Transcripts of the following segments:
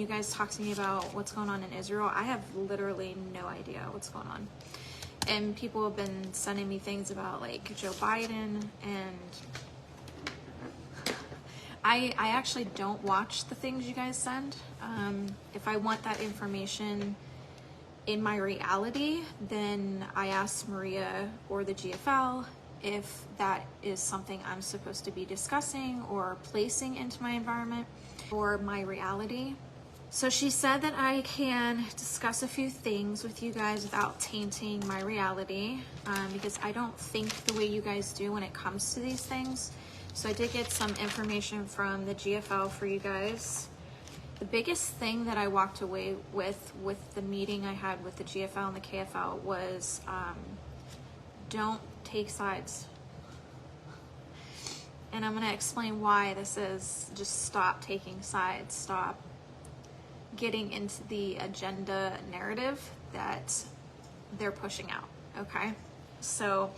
you guys talk to me about what's going on in Israel, I have literally no idea what's going on. And people have been sending me things about like Joe Biden, and I actually don't watch the things you guys send. If I want that information in my reality, then I ask Maria or the GFL if that is something I'm supposed to be discussing or placing into my environment or my reality. So she said that I can discuss a few things with you guys without tainting my reality, because I don't think the way you guys do when it comes to these things. So I did get some information from the GFL for you guys. The biggest thing that I walked away with the meeting I had with the GFL and the KFL was don't take sides. And I'm going to explain why this is. Just stop taking sides. Stop getting into the agenda narrative that they're pushing out. Okay? So,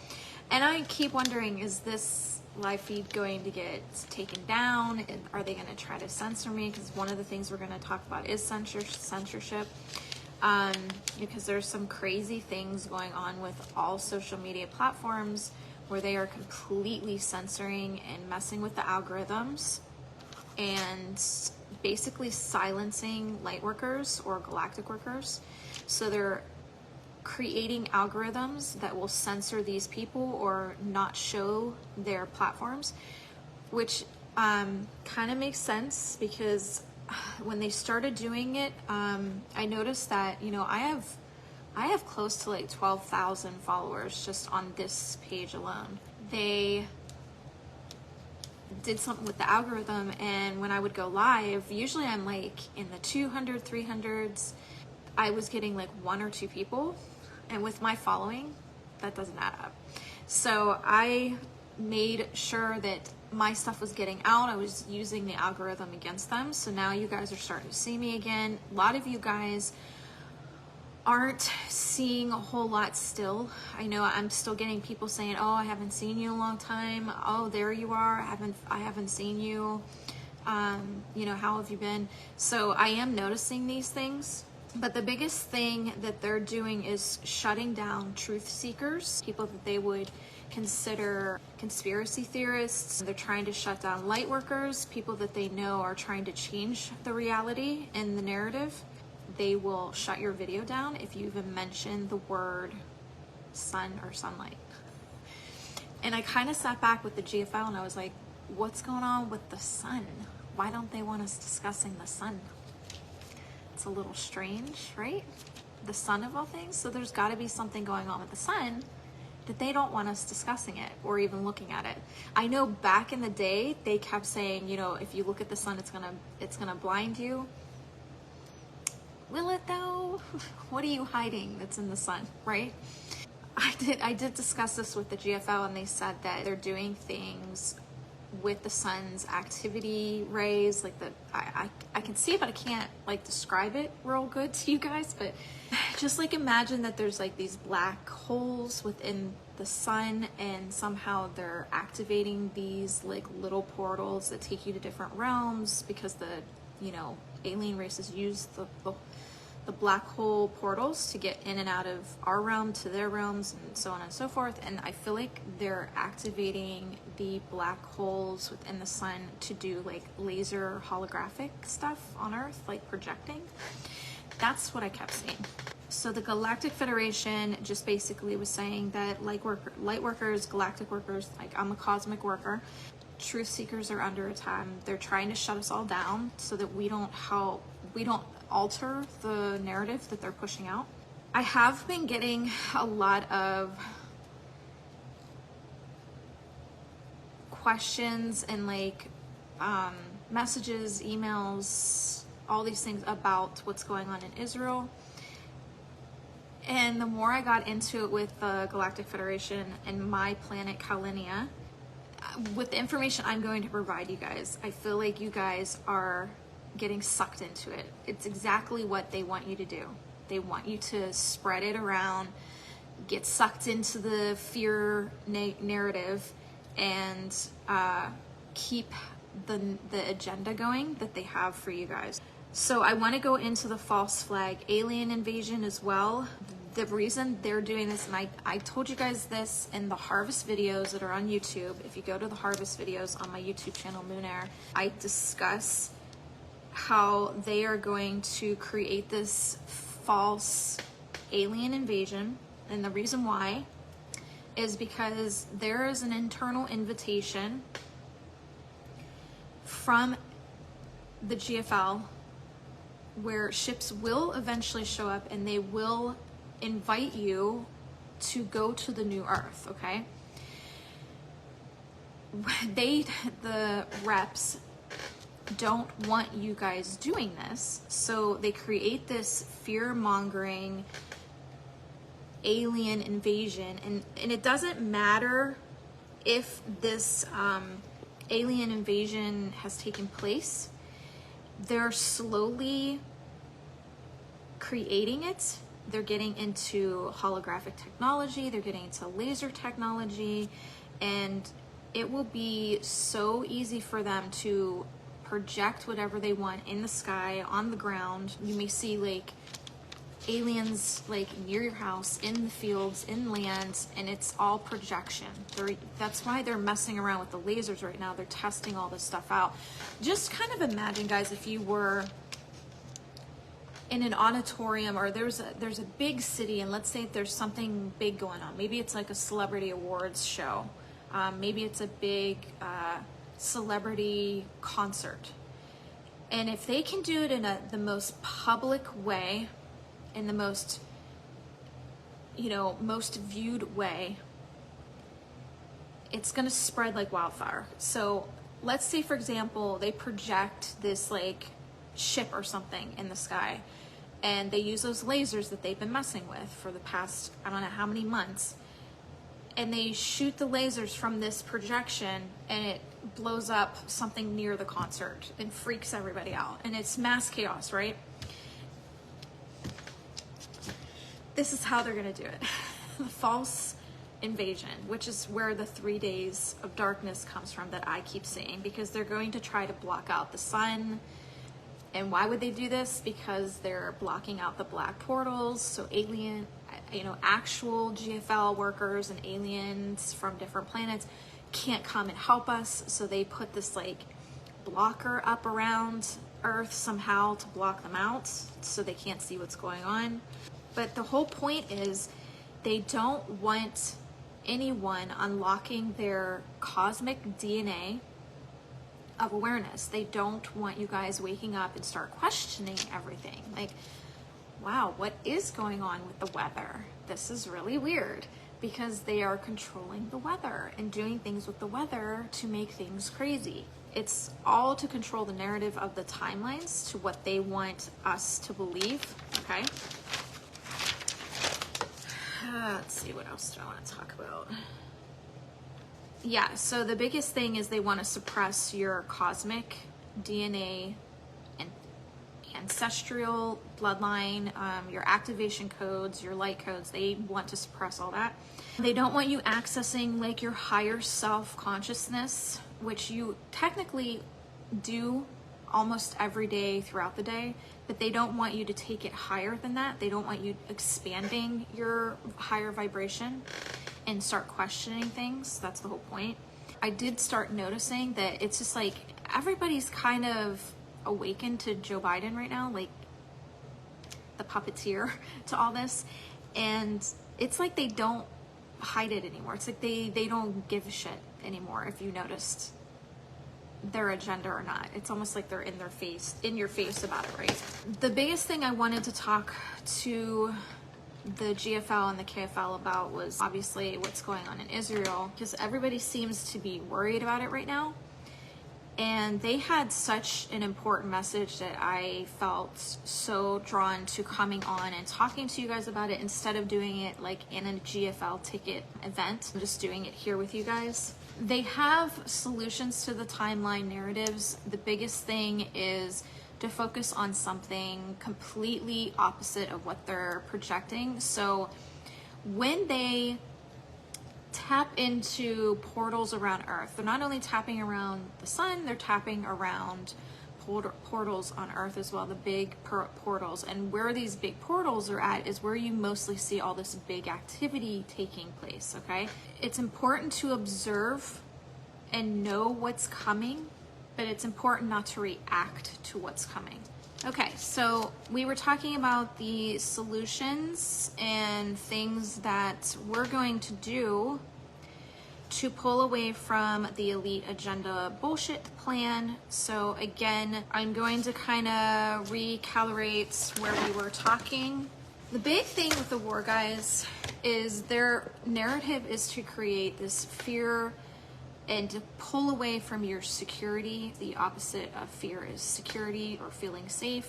and I keep wondering, is this live feed going to get taken down? And are they going to try to censor me? Because one of the things we're going to talk about is censorship. Because there's some crazy things going on with all social media platforms where they are completely censoring and messing with the algorithms and basically silencing light workers or galactic workers. So they're creating algorithms that will censor these people or not show their platforms, which kind of makes sense, because when they started doing it, I noticed that, you know, I have close to like 12,000 followers just on this page alone. They did something with the algorithm, and when I would go live, usually I'm like in the 200, 300s. I was getting like 1 or 2 people, and with my following, that doesn't add up. So I made sure that my stuff was getting out. I was using the algorithm against them. So now you guys are starting to see me again. A lot of you guys aren't seeing a whole lot still. I know I'm still getting people saying, oh, I haven't seen you in a long time. Oh, there you are. I haven't seen you. You know, how have you been? So I am noticing these things. But the biggest thing that they're doing is shutting down truth seekers, people that they would consider conspiracy theorists. They're trying to shut down light workers, people that they know are trying to change the reality and the narrative. They will shut your video down if you even mention the word sun or sunlight. And I kind of sat back with the GFL and I was like, what's going on with the sun? Why don't they want us discussing the sun? It's a little strange, right? The sun of all things. So there's got to be something going on with the sun that they don't want us discussing it or even looking at it. I know back in the day they kept saying, you know, if you look at the sun, it's gonna blind you. Will it though? What are you hiding that's in the sun, right? I did discuss this with the GFL, and they said that they're doing things with the sun's activity rays, like I can see it, but I can't like describe it real good to you guys. But just like imagine that there's like these black holes within the sun, and somehow they're activating these like little portals that take you to different realms, because the, you know, alien races use the black hole portals to get in and out of our realm to their realms, and so on and so forth. And I feel like they're activating the black holes within the sun to do like laser holographic stuff on Earth, like projecting. That's what I kept seeing. So the Galactic Federation just basically was saying that light workers, galactic workers, like I'm a cosmic worker, truth seekers are under attack. They're trying to shut us all down so that we don't alter the narrative that they're pushing out. I have been getting a lot of questions and like messages, emails, all these things about what's going on in Israel. And the more I got into it with the Galactic Federation and my planet Kalinia, with the information I'm going to provide you guys, I feel like you guys are getting sucked into it. It's exactly what they want you to do. They want you to spread it around, get sucked into the fear narrative, and keep the agenda going that they have for you guys. So I want to go into the false flag alien invasion as well. The reason they're doing this, and I told you guys this in the harvest videos that are on YouTube. If you go to the harvest videos on my YouTube channel, Moonie, I discuss how they are going to create this false alien invasion. And the reason why is because there is an internal invitation from the GFL where ships will eventually show up and they will invite you to go to the new Earth, okay? The reps don't want you guys doing this, so they create this fear-mongering alien invasion, and it doesn't matter if this alien invasion has taken place. They're slowly creating it. They're getting into holographic technology, they're getting into laser technology, and it will be so easy for them to project whatever they want in the sky, on the ground. You may see like aliens like near your house, in the fields, in land, and it's all projection. That's why they're messing around with the lasers right now. They're testing all this stuff out. Just kind of imagine, guys, if you were in an auditorium, or there's a big city, and let's say there's something big going on. Maybe it's like a celebrity awards show. Maybe it's a big celebrity concert. And if they can do it in the most public way, in the most, most viewed way, it's gonna spread like wildfire. So let's say, for example, they project this like ship or something in the sky, and they use those lasers that they've been messing with for the past, I don't know how many months, and they shoot the lasers from this projection, and it blows up something near the concert and freaks everybody out, and it's mass chaos, right? This is how they're gonna do it. The false invasion, which is where the 3 days of darkness comes from that I keep saying, because they're going to try to block out the sun. And why would they do this? Because they're blocking out the black portals, so actual GFL workers and aliens from different planets can't come and help us, so they put this like blocker up around Earth somehow to block them out, so they can't see what's going on. But the whole point is they don't want anyone unlocking their cosmic DNA of awareness. They don't want you guys waking up and start questioning everything. Like, wow, what is going on with the weather? This is really weird, because they are controlling the weather and doing things with the weather to make things crazy. It's all to control the narrative of the timelines to what they want us to believe, okay? Let's see, what else do I want to talk about? Yeah, so the biggest thing is they want to suppress your cosmic DNA and ancestral bloodline, your activation codes, your light codes. They want to suppress all that. They don't want you accessing like your higher self consciousness, which you technically do almost every day throughout the day, but they don't want you to take it higher than that. They don't want you expanding your higher vibration and start questioning things. That's the whole point. I did start noticing that it's just like everybody's kind of awakened to Joe Biden right now, like the puppeteer to all this, and it's like they don't hide it anymore. It's like they don't give a shit anymore if you noticed their agenda or not. It's almost like they're in your face about it, right? The biggest thing I wanted to talk to the GFL and the KFL about was obviously what's going on in Israel, because everybody seems to be worried about it right now. And they had such an important message that I felt so drawn to coming on and talking to you guys about it instead of doing it like in a GFL ticket event. I'm just doing it here with you guys. They have solutions to the timeline narratives. The biggest thing is to focus on something completely opposite of what they're projecting. So when they tap into portals around Earth, they're not only tapping around the sun, they're tapping around portals on Earth as well, the big portals. And where these big portals are at is where you mostly see all this big activity taking place, okay? It's important to observe and know what's coming, but it's important not to react to what's coming. Okay, so we were talking about the solutions and things that we're going to do to pull away from the elite agenda bullshit plan. So again, I'm going to kind of recalibrate where we were talking. The big thing with the war guys is their narrative is to create this fear and to pull away from your security. The opposite of fear is security or feeling safe.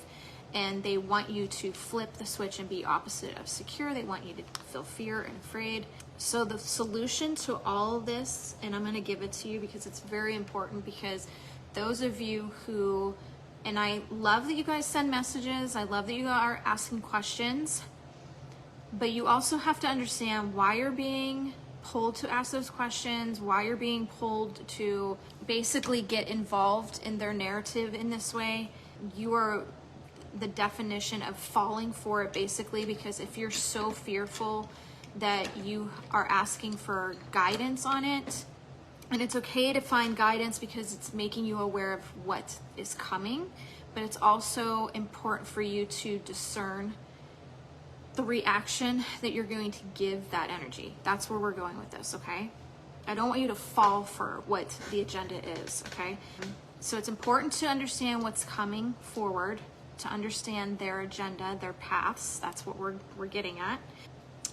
And they want you to flip the switch and be opposite of secure. They want you to feel fear and afraid. So the solution to all of this, and I'm going to give it to you because it's very important, because those of you who, and I love that you guys send messages, I love that you are asking questions, but you also have to understand why you're being pulled to ask those questions, why you're being pulled to basically get involved in their narrative in this way. You are the definition of falling for it, basically, because if you're so fearful that you are asking for guidance on it, and it's okay to find guidance because it's making you aware of what is coming, but it's also important for you to discern the reaction that you're going to give that energy. That's where we're going with this, okay? I don't want you to fall for what the agenda is, okay? So it's important to understand what's coming forward, to understand their agenda, their paths. That's what we're getting at.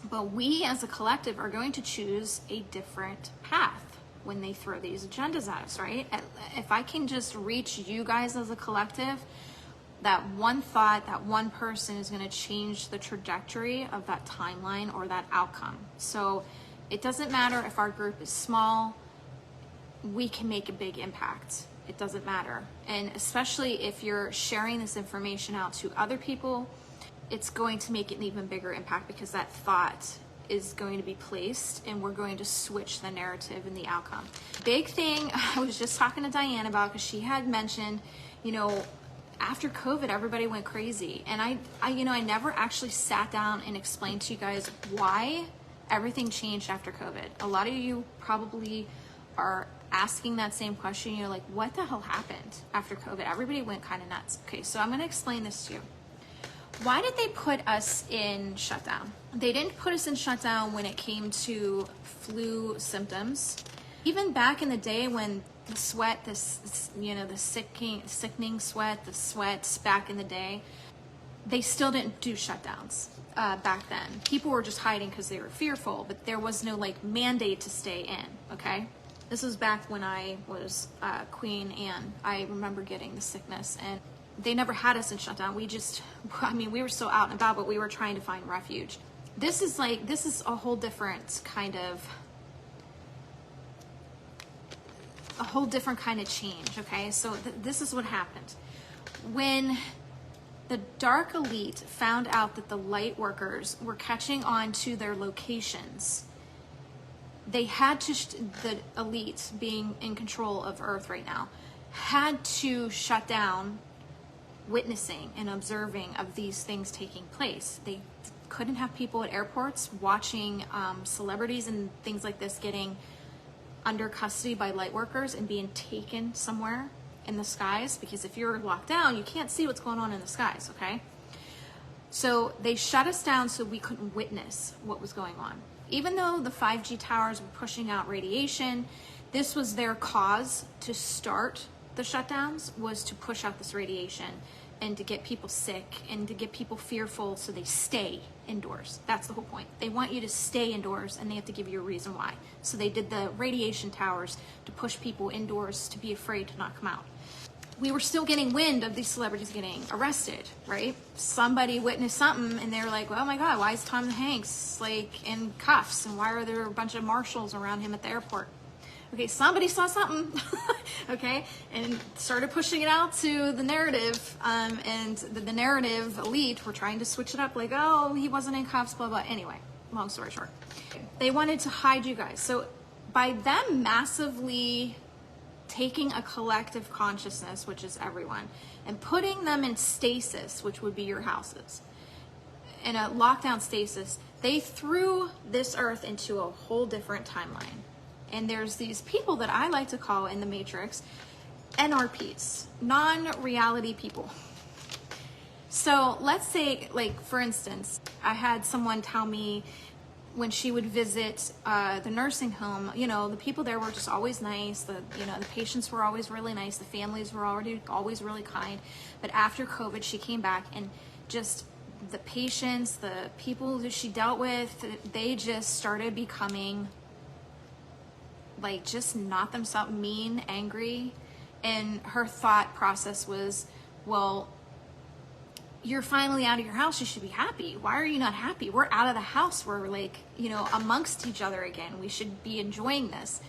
But we as a collective are going to choose a different path when they throw these agendas at us, right? If I can just reach you guys as a collective, that one thought, that one person is going to change the trajectory of that timeline or that outcome. So it doesn't matter if our group is small, we can make a big impact. It doesn't matter. And especially if you're sharing this information out to other people, it's going to make an even bigger impact, because that thought is going to be placed and we're going to switch the narrative and the outcome. Big thing I was just talking to Diane about, because she had mentioned, you know, after COVID, everybody went crazy. And I never actually sat down and explained to you guys why everything changed after COVID. A lot of you probably are asking that same question. You're like, what the hell happened after COVID? Everybody went kind of nuts. Okay, so I'm going to explain this to you. Why did they put us in shutdown? They didn't put us in shutdown when it came to flu symptoms. Even back in the day when the sweat, the sickening sweat, the sweats back in the day, they still didn't do shutdowns back then. People were just hiding because they were fearful, but there was no like mandate to stay in, okay? This was back when I was Queen Anne. I remember getting the sickness, and they never had us in shutdown. We were still out and about, but we were trying to find refuge. This is a whole different kind of change, okay? So this is what happened. When the dark elite found out that the light workers were catching on to their locations, they had to, the elite being in control of Earth right now, had to shut down witnessing and observing of these things taking place. They couldn't have people at airports watching celebrities and things like this getting under custody by light workers and being taken somewhere in the skies, because if you're locked down, you can't see what's going on in the skies, okay? So they shut us down so we couldn't witness what was going on. Even though the 5G towers were pushing out radiation, this was their cause to start the shutdowns, was to push out this radiation and to get people sick and to get people fearful, so they stay indoors. That's the whole point. They want you to stay indoors, and they have to give you a reason why. So they did the radiation towers to push people indoors, to be afraid to not come out. We were still getting wind of these celebrities getting arrested, right? Somebody witnessed something and they were like, oh my God, why is Tom Hanks like in cuffs? And why are there a bunch of marshals around him at the airport? Okay, somebody saw something, okay, and started pushing it out to the narrative, and the narrative elite were trying to switch it up, like, oh, he wasn't in cuffs, blah, blah. Anyway, long story short, they wanted to hide you guys. So by them massively taking a collective consciousness, which is everyone, and putting them in stasis, which would be your houses, in a lockdown stasis. They threw this earth into a whole different timeline. And there's these people that I like to call in the Matrix NRPs, non-reality people. So let's say, like, for instance, I had someone tell me when she would visit the nursing home, you know, the people there were just always nice. The patients were always really nice. The families were always really kind. But after COVID, she came back, and just the patients, the people that she dealt with, they just started becoming like just not themselves, mean, angry. And her thought process was, well, you're finally out of your house, you should be happy. Why are you not happy? We're out of the house. We're like, you know, amongst each other again. We should be enjoying this.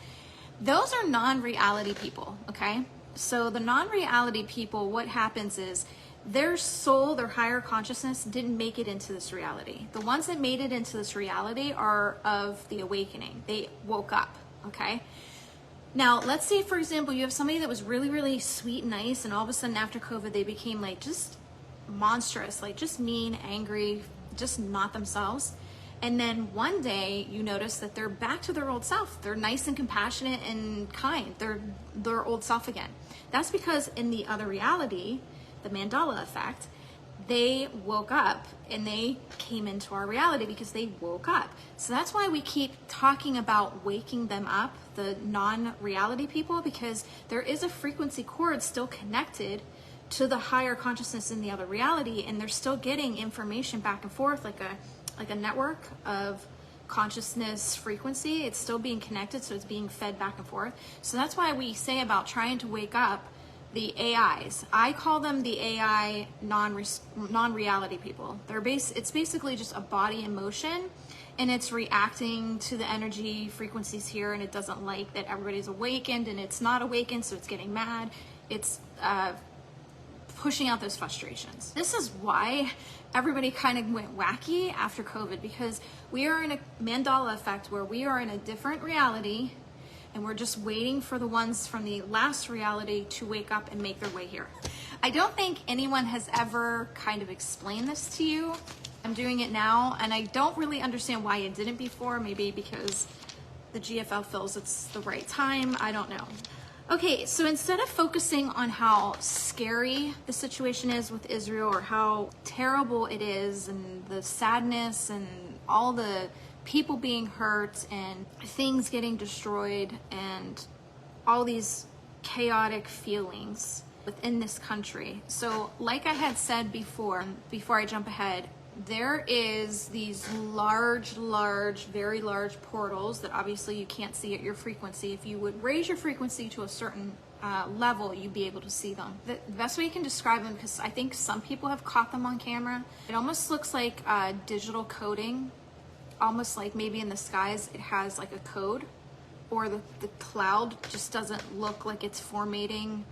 Those are non-reality people, okay? So the non-reality people, what happens is their soul, their higher consciousness didn't make it into this reality. The ones that made it into this reality are of the awakening. They woke up, okay? Now, let's say, for example, you have somebody that was really, really sweet and nice, and all of a sudden after COVID, they became like just monstrous, like just mean, angry, just not themselves. And then one day you notice that they're back to their old self. They're nice and compassionate and kind. They're their old self again. That's because in the other reality, the Mandela effect, they woke up and they came into our reality because they woke up. So that's why we keep talking about waking them up, the non-reality people, because there is a frequency cord still connected to the higher consciousness in the other reality, and they're still getting information back and forth like a network of consciousness frequency. It's still being connected, so it's being fed back and forth. So that's why we say about trying to wake up the AIs. I call them the AI non-reality people. It's basically just a body in motion, and it's reacting to the energy frequencies here, and it doesn't like that everybody's awakened, and it's not awakened, so it's getting mad. It's pushing out those frustrations. This is why everybody kind of went wacky after COVID, because we are in a Mandela effect where we are in a different reality, and we're just waiting for the ones from the last reality to wake up and make their way here. I don't think anyone has ever kind of explained this to you. I'm doing it now, and I don't really understand why it didn't before. Maybe because the GFL feels it's the right time. I don't know. Okay, so instead of focusing on how scary the situation is with Israel, or how terrible it is, and the sadness and all the people being hurt and things getting destroyed and all these chaotic feelings within this country. So like I had said before I jump ahead, there is these large, very large portals that obviously you can't see at your frequency. If you would raise your frequency to a certain level, you'd be able to see them. The best way you can describe them, because I think some people have caught them on camera, it almost looks like digital coding, almost like maybe in the skies it has like a code, or the cloud just doesn't look like it's formatting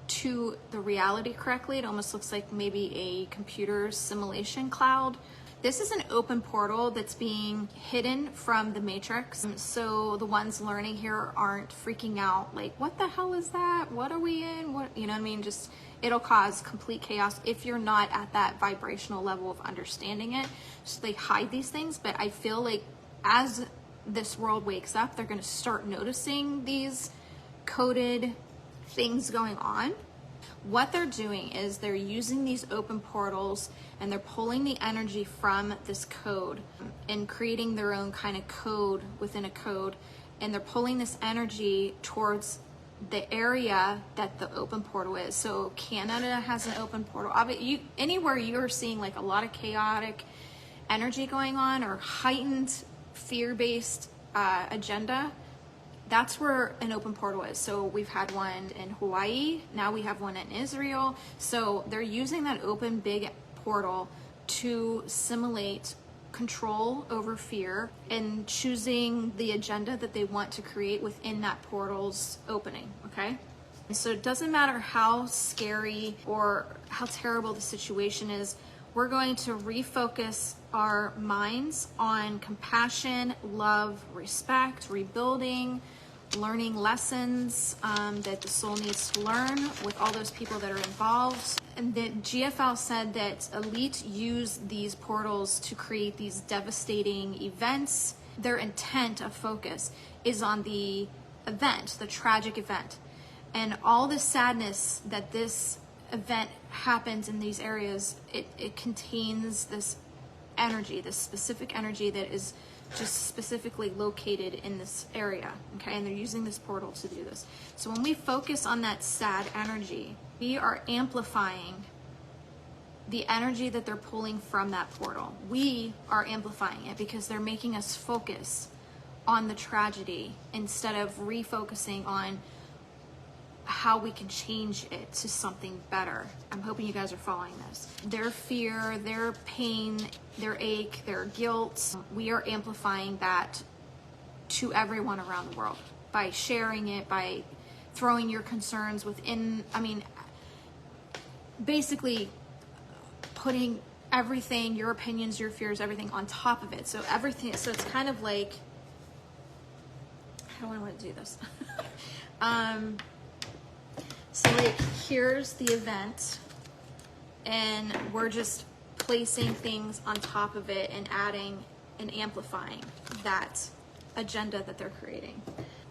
to the reality correctly. It almost looks like maybe a computer simulation cloud. This is an open portal that's being hidden from the Matrix. So the ones learning here aren't freaking out like, what the hell is that? What are we in? What, you know what I mean? Just, it'll cause complete chaos if you're not at that vibrational level of understanding it. So they hide these things, but I feel like as this world wakes up, they're gonna start noticing these coded things going on. What they're doing is they're using these open portals, and they're pulling the energy from this code and creating their own kind of code within a code, and they're pulling this energy towards the area that the open portal is. So Canada has an open portal. Anywhere you're seeing like a lot of chaotic energy going on, or heightened fear-based agenda, that's where an open portal is. So we've had one in Hawaii, now we have one in Israel. So they're using that open big portal to simulate control over fear and choosing the agenda that they want to create within that portal's opening, okay? And so it doesn't matter how scary or how terrible the situation is, we're going to refocus our minds on compassion, love, respect, rebuilding, learning lessons that the soul needs to learn with all those people that are involved. And the GFL said that elite use these portals to create these devastating events. Their intent of focus is on the event, the tragic event. And all the sadness that this event happens in these areas, it contains this energy, this specific energy that is just specifically located in this area, okay? And they're using this portal to do this. So when we focus on that sad energy, we are amplifying the energy that they're pulling from that portal. We are amplifying it because they're making us focus on the tragedy instead of refocusing on how we can change it to something better. I'm hoping you guys are following this. Their fear, their pain, their ache, their guilt, we are amplifying that to everyone around the world by sharing it, by throwing your concerns within, I mean, basically putting everything, your opinions, your fears, everything on top of it. So everything, so it's kind of like, how do I want to do this? So like, here's the event, and we're just placing things on top of it and adding and amplifying that agenda that they're creating.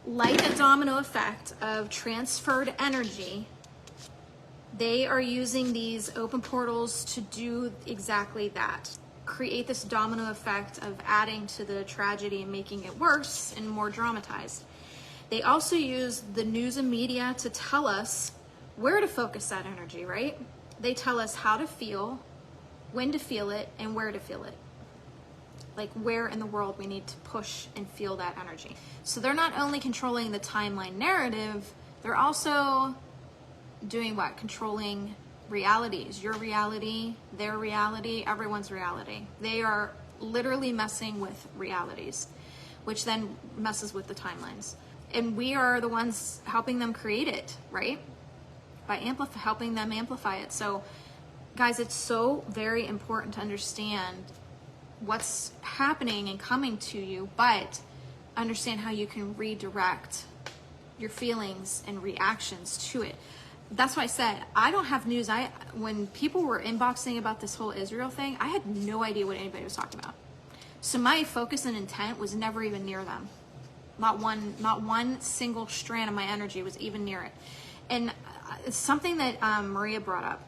Like a domino effect of transferred energy, they are using these open portals to do exactly that. Create this domino effect of adding to the tragedy and making it worse and more dramatized. They also use the news and media to tell us where to focus that energy, right? They tell us how to feel, when to feel it, and where to feel it. Like where in the world we need to push and feel that energy. So they're not only controlling the timeline narrative, they're also doing what? Controlling realities. Your reality, their reality, everyone's reality. They are literally messing with realities, which then messes with the timelines. And we are the ones helping them create it, right? By helping them amplify it. So guys, it's so very important to understand what's happening and coming to you, but understand how you can redirect your feelings and reactions to it. That's why I said, I don't have news. When people were inboxing about this whole Israel thing, I had no idea what anybody was talking about. So my focus and intent was never even near them. Not one single strand of my energy was even near it. And it's something that Maria brought up.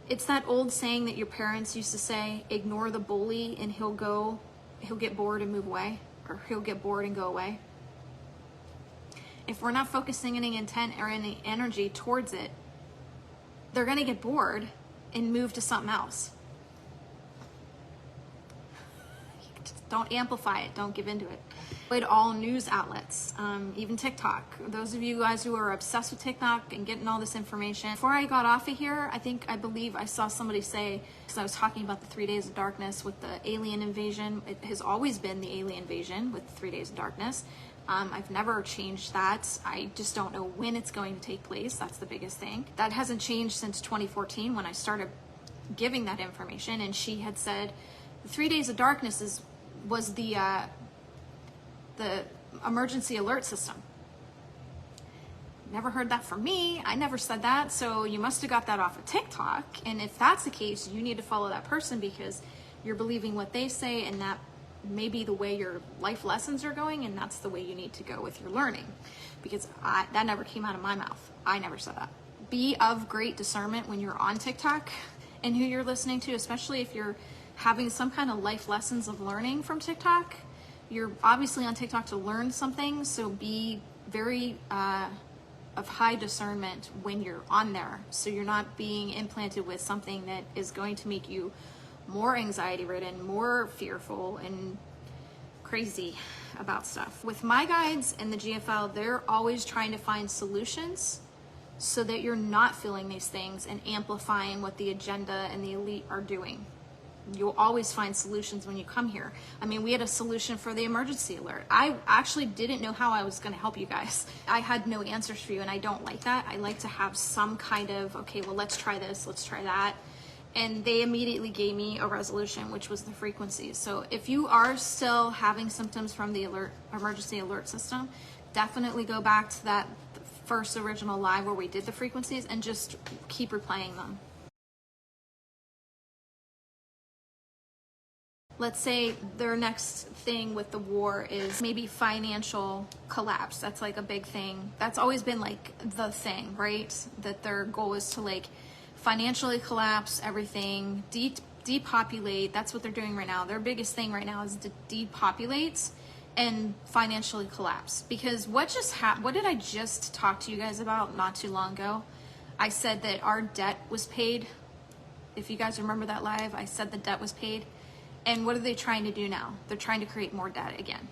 It's that old saying that your parents used to say, ignore the bully and he'll get bored and move away, or he'll get bored and go away. If we're not focusing any intent or any energy towards it, they're going to get bored and move to something else. Just don't amplify it. Don't give into it. Avoid all news outlets, even TikTok. Those of you guys who are obsessed with TikTok and getting all this information. Before I got off of here, I believe I saw somebody say, because I was talking about the 3 days of darkness with the alien invasion. It has always been the alien invasion with 3 days of darkness. I've never changed that. I just don't know when it's going to take place. That's the biggest thing. That hasn't changed since 2014 when I started giving that information. And she had said the 3 days of darkness was the emergency alert system. Never heard that from me. I never said that. So you must have got that off of TikTok. And if that's the case, you need to follow that person because you're believing what they say, and that may be the way your life lessons are going, and that's the way you need to go with your learning. Because that never came out of my mouth. I never said that. Be of great discernment when you're on TikTok and who you're listening to, especially if you're having some kind of life lessons of learning from TikTok. You're obviously on TikTok to learn something, so be very of high discernment when you're on there, so you're not being implanted with something that is going to make you more anxiety ridden, more fearful and crazy about stuff. With my guides and the GFL, they're always trying to find solutions so that you're not feeling these things and amplifying what the agenda and the elite are doing. You'll always find solutions when you come here. I mean, we had a solution for the emergency alert. I actually didn't know how I was going to help you guys. I had no answers for you, and I don't like that. I like to have some kind of, okay, well, let's try this, let's try that. And they immediately gave me a resolution, which was the frequencies. So if you are still having symptoms from the emergency alert system, definitely go back to that first original live where we did the frequencies and just keep replaying them. Let's say their next thing with the war is maybe financial collapse. That's like a big thing. That's always been like the thing, right? That their goal is to like financially collapse everything, depopulate. That's what they're doing right now. Their biggest thing right now is to depopulate and financially collapse. Because what did I just talk to you guys about not too long ago? I said that our debt was paid. If you guys remember that live, I said the debt was paid. And what are they trying to do now? They're trying to create more debt again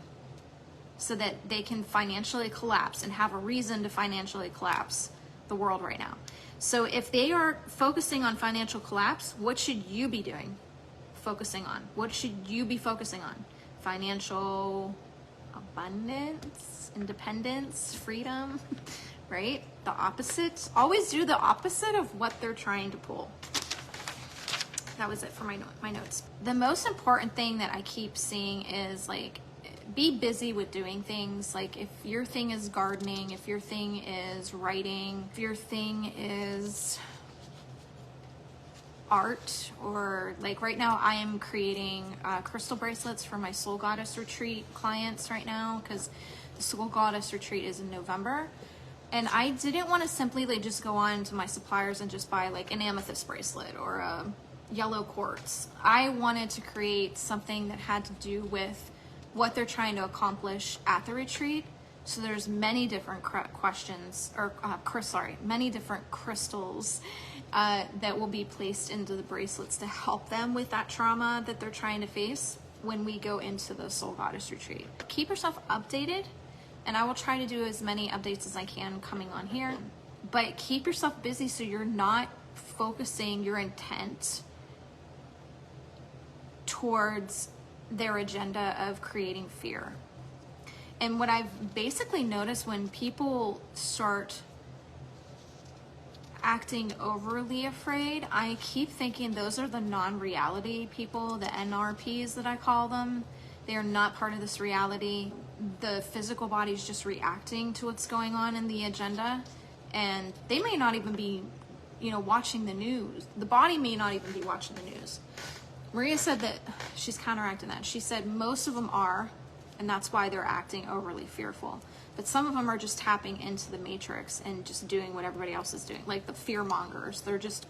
so that they can financially collapse and have a reason to financially collapse the world right now. So if they are focusing on financial collapse, what should you be doing? Focusing on? What should you be focusing on? Financial abundance, independence, freedom, right? The opposite. Always do the opposite of what they're trying to pull. That was it for my notes. The most important thing that I keep seeing is like, be busy with doing things. Like if your thing is gardening, if your thing is writing, if your thing is art, or like right now I am creating crystal bracelets for my Soul Goddess Retreat clients right now, because the Soul Goddess Retreat is in November. And I didn't want to simply like just go on to my suppliers and just buy like an amethyst bracelet or a yellow quartz. I wanted to create something that had to do with what they're trying to accomplish at the retreat. So there's many different many different crystals that will be placed into the bracelets to help them with that trauma that they're trying to face when we go into the Soul Goddess Retreat. Keep yourself updated, and I will try to do as many updates as I can coming on here, but keep yourself busy so you're not focusing your intent towards their agenda of creating fear. And what I've basically noticed when people start acting overly afraid, I keep thinking those are the non-reality people, the NRPs that I call them. They are not part of this reality. The physical body is just reacting to what's going on in the agenda, and they may not even be, watching the news. The body may not even be watching the news. Maria said that she's counteracting that. She said most of them are, and that's why they're acting overly fearful. But some of them are just tapping into the matrix and just doing what everybody else is doing. Like the fear mongers, they're just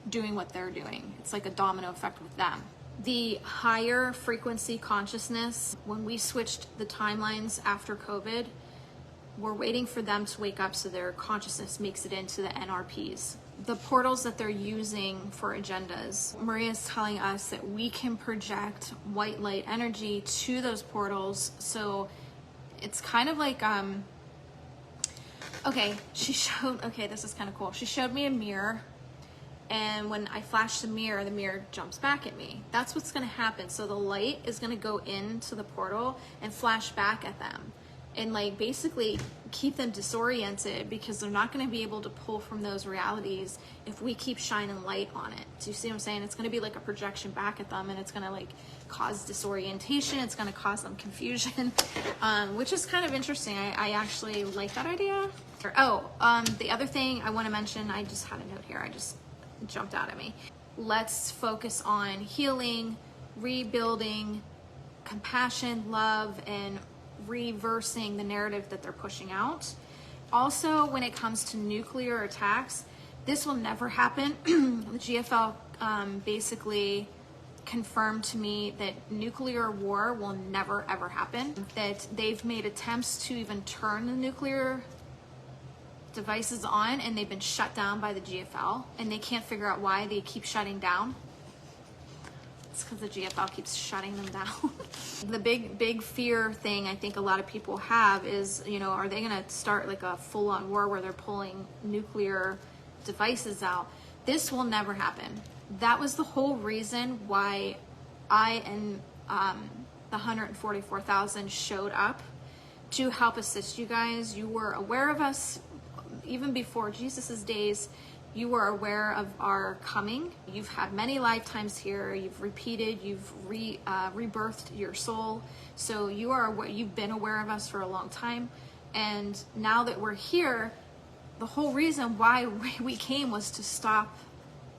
doing what they're doing. It's like a domino effect with them. The higher frequency consciousness, when we switched the timelines after COVID, we're waiting for them to wake up so their consciousness makes it into the NRPs. The portals that they're using for agendas, Maria's telling us that we can project white light energy to those portals. So it's kind of like, this is kind of cool. She showed me a mirror, and when I flash the mirror jumps back at me. That's what's going to happen. So the light is going to go into the portal and flash back at them, and like basically keep them disoriented, because they're not going to be able to pull from those realities if we keep shining light on it. Do you see what I'm saying? It's going to be like a projection back at them, and it's going to like cause disorientation. It's going to cause them confusion, which is kind of interesting. I actually like that idea. The other thing I want to mention, I just had a note here. I just jumped out at me. Let's focus on healing, rebuilding, compassion, love, and reversing the narrative that they're pushing out. Also, when it comes to nuclear attacks, this will never happen. The GFL basically confirmed to me that nuclear war will never ever happen, that they've made attempts to even turn the nuclear devices on, and they've been shut down by the GFL, and they can't figure out why they keep shutting down. It's because the GFL keeps shutting them down. The big fear thing I think a lot of people have is, are they going to start like a full-on war where they're pulling nuclear devices out? This will never happen. That was the whole reason why I and the 144,000 showed up to help assist you guys. You were aware of us even before Jesus's days. You were aware of our coming. You've had many lifetimes here. You've repeated. You've rebirthed your soul. So you've been aware of us for a long time. And now that we're here, the whole reason why we came was to stop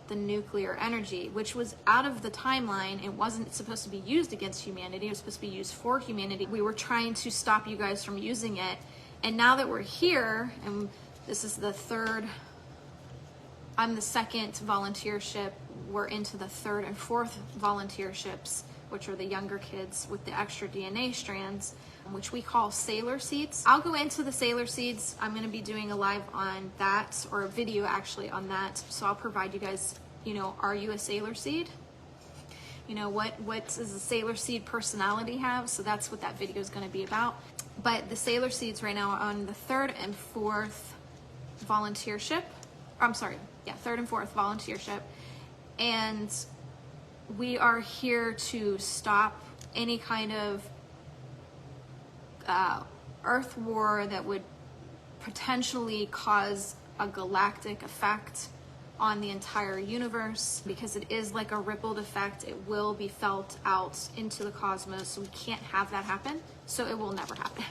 the nuclear energy, which was out of the timeline. It wasn't supposed to be used against humanity. It was supposed to be used for humanity. We were trying to stop you guys from using it. And now that we're here, and this is the third, I'm the second volunteer ship. We're into the third and fourth volunteer ships, which are the younger kids with the extra DNA strands, which we call sailor seeds. I'll go into the sailor seeds. I'm going to be doing a live on that, or a video actually on that. So I'll provide you guys, you know, are you a sailor seed? You know, what does a sailor seed personality have? So that's what that video is going to be about. But the sailor seeds right now are on the third and fourth volunteer ship. I'm sorry, yeah, third and fourth volunteer ship. And we are here to stop any kind of Earth war that would potentially cause a galactic effect on the entire universe, because it is like a rippled effect. It will be felt out into the cosmos, so we can't have that happen. So it will never happen.